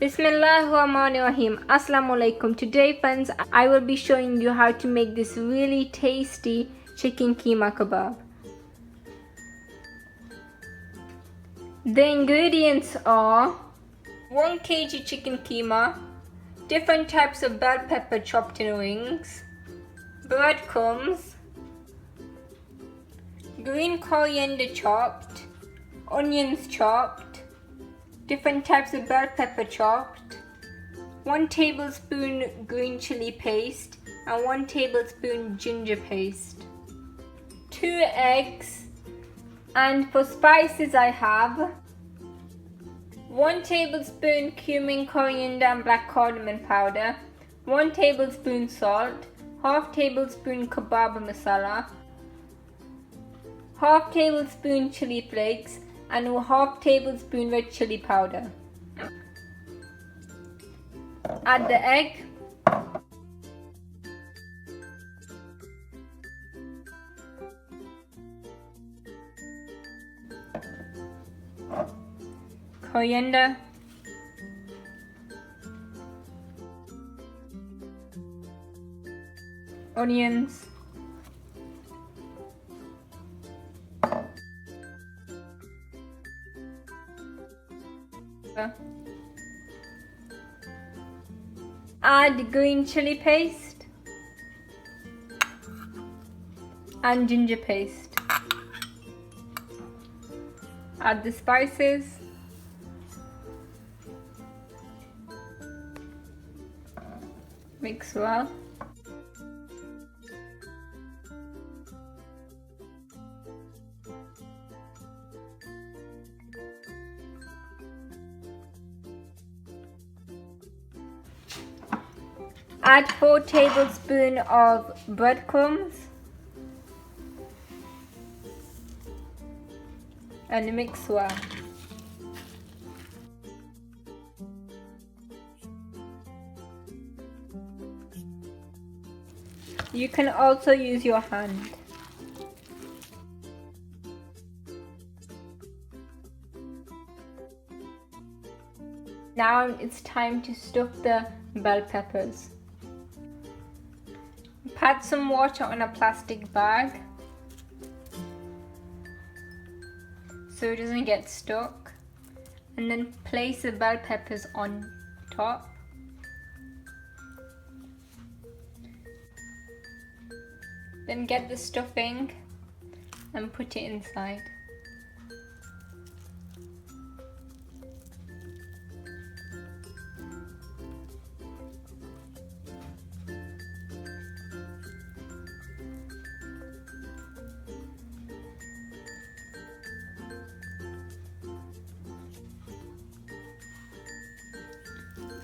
Bismillahirrahmanirrahim. Assalamu alaikum. Today friends, I will be showing you how to make this really tasty chicken keema kebab. The ingredients are 1 kg chicken keema, different types of bell pepper chopped in rings, breadcrumbs, green coriander chopped, onions chopped, different types of bell pepper chopped, 1 tablespoon green chili paste and 1 tablespoon ginger paste, 2 eggs, and for spices I have 1 tablespoon cumin, coriander and black cardamom powder, 1 tablespoon salt, half tablespoon kebab masala, half tablespoon chili flakes and half tablespoon red chili powder. Add the egg, coriander, onions, add green chili paste and ginger paste. Add the spices, mix well. Add 4 tablespoons of breadcrumbs and mix well. You can also use your hand. Now it's time to stuff the bell peppers. Pat some water on a plastic bag so it doesn't get stuck, and then place the bell peppers on top. Then get the stuffing and put it inside.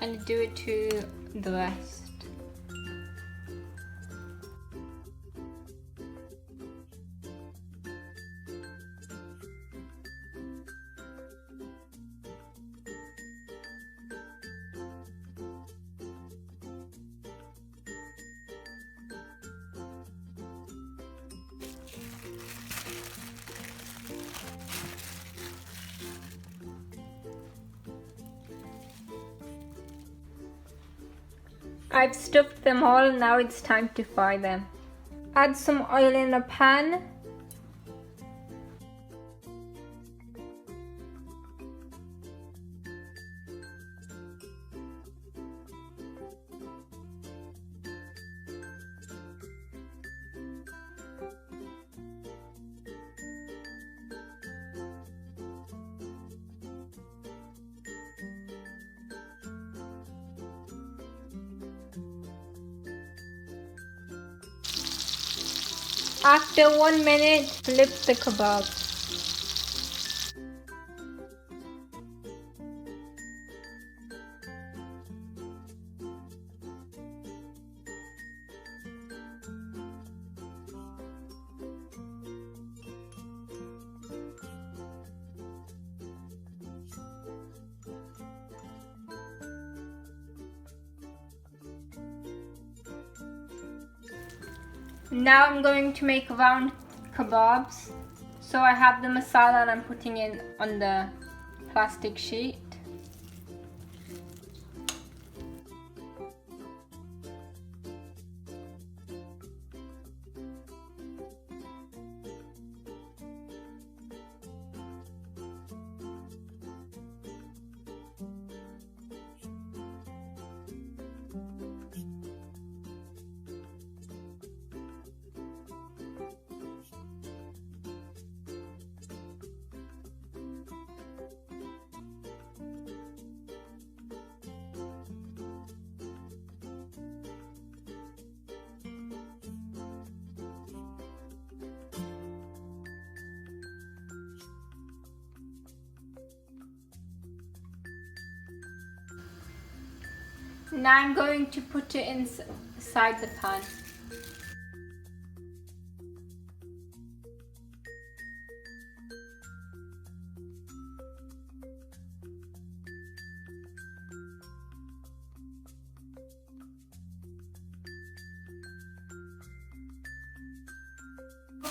And do it to the rest. I've stuffed them all, now it's time to fry them. Add some oil in a pan. After 1 minute, flip the kebab. Now I'm going to make round kebabs. So I have the masala and I'm putting it on the plastic sheet. Now I'm going to put it inside the pan.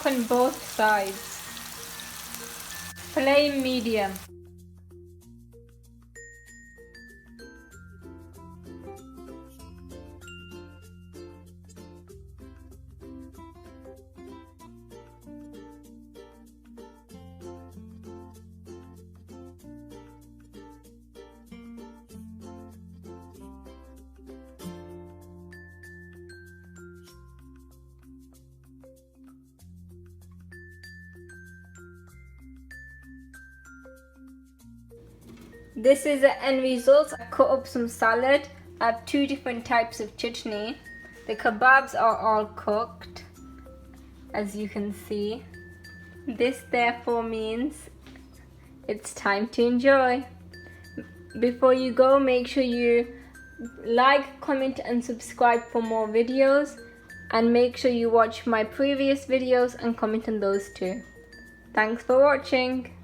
On both sides. Flame medium. This is the end result. I cut up some salad. I have 2 different types of chutney. The kebabs are all cooked, as you can see. This therefore means it's time to enjoy. Before you go, make sure you like, comment and subscribe for more videos, and make sure you watch my previous videos and comment on those too. Thanks for watching.